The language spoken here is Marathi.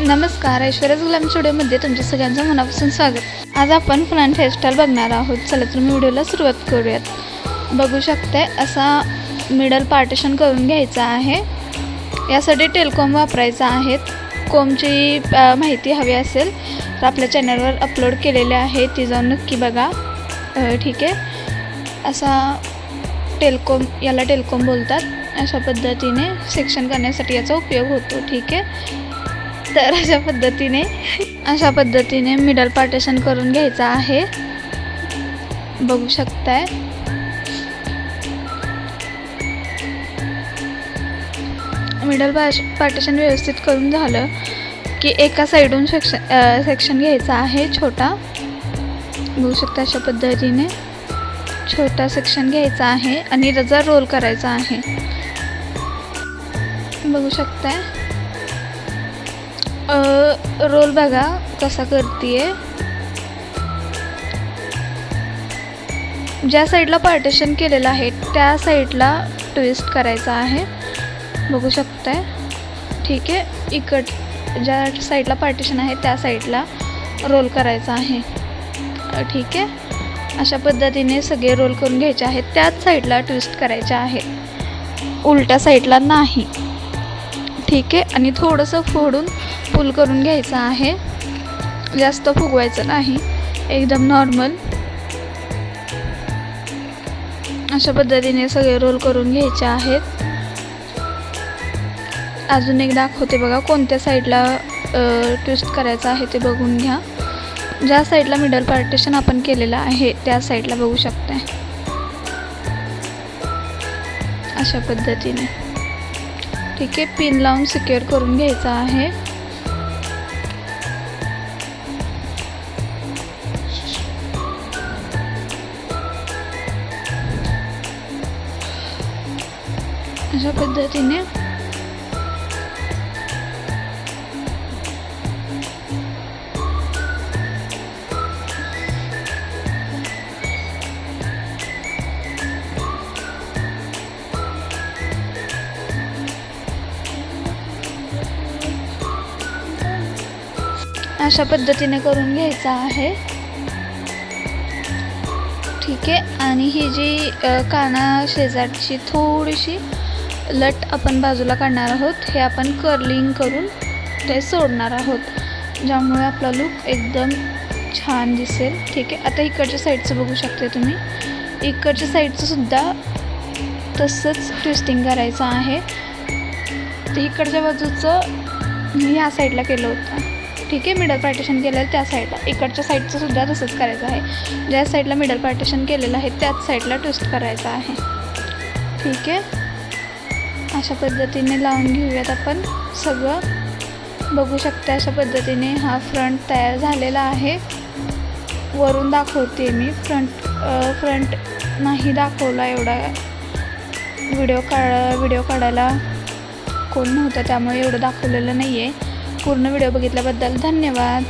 नमस्कार, ऐश्वर्याज गुलाम स्टुडिओमध्ये तुमच्या सगळ्यांचं मनापासून स्वागत। आज आपण फ्रंट हेअरस्टाईल बघणार आहोत। चला तर मी व्हिडिओला सुरुवात करूयात। बघू शकताय असा मिडल पार्टिशन करून घ्यायचा आहे। यासाठी टेलकॉम वापरायचा आहे। कोमची माहिती हवी असेल तर आपल्या चॅनलवर अपलोड केलेले आहे, ती जाऊन नक्की बघा। ठीक आहे, असा टेलकॉम, याला टेलकॉम बोलतात। अशा पद्धतीने सेक्शन करण्यासाठी याचा उपयोग होतो। ठीक आहे, तर अशा पद्धतीने मिडल पार्टिशन करून घ्यायचा आहे। बघू शकताय मिडल पार्टिशन व्यवस्थित करून झालं की एका साइडून सेक्शन घ्यायचा आहे छोटा। बघू शकता अशा पद्धतीने छोटा सेक्शन घ्यायचा आहे आणि त्याचा रोल करायचा आहे। बघू शकताय रोल बघा कसा करतीये। ज्या साइडला पार्टिशन केलेलं आहे त्या साइडला ट्विस्ट करायचा आहे। बघू शकताय। ठीक आहे, ज्या साइडला पार्टिशन आहे त्या साइडला रोल करायचा आहे। ठीक आहे, अशा पद्धतीने सगळे रोल करून घ्यायचे आहेत। त्याच साइडला ट्विस्ट करायचे आहे, उलट्या साइडला नाही। ठीक आहे, आणि थोडंसं फोडून पुल करून घ्यायचं आहे, जास्त फुगवायचं नाही, एकदम नॉर्मल। अशा पद्धतीने सगळे रोल करून घ्यायचे आहेत। अजून एक दाखवते बघा, कोणत्या साईडला ट्विस्ट करायचं आहे ते बघून घ्या। ज्या साईडला मिडल पार्टिशन आपण केलेलं आहे त्या साईडला बघू शकताय अशा पद्धतीने। ठीक आहे, पिन लावून सिक्युअर करून घ्यायचा आहे। अशा पद्धतीने करून घ्यायचा आहे। ठीक आहे, आणि ही जी काना शेजारची थोडीशी लट आपण बाजूला काढणार आहोत। हे आपण कर्लिंग करून ते सोडणार आहोत, ज्यामुळे आपला लुक एकदम छान दिसेल। ठीक आहे, आता इकडच्या साईडचं बघू शकता तुम्ही, इकडच्या साईडचं सुद्धा तसंच ट्विस्टिंग करायचं आहे। तर इकडच्या बाजूचं मी या साईडला केलं होतं। ठीक आहे, मिडल पार्टिशन केलेलं त्या साईडला, इकडच्या साईडचं सुद्धा तसंच करायचं आहे। ज्या साईडला मिडल पार्टिशन केलेलं आहे त्याच साईडला ट्विस्ट करायचं आहे। ठीक आहे, अशा पद्धतीने लावून घेऊयात आपण सगळं। बघू शकता अशा पद्धतीने हा फ्रंट तयार झालेला आहे। वरून दाखवते मी, फ्रंट नाही दाखवला, एवढा व्हिडिओ काढायला कोण नव्हतं, त्यामुळे एवढं दाखवलेलं नाही आहे। पूर्ण व्हिडिओ बघितल्याबद्दल धन्यवाद।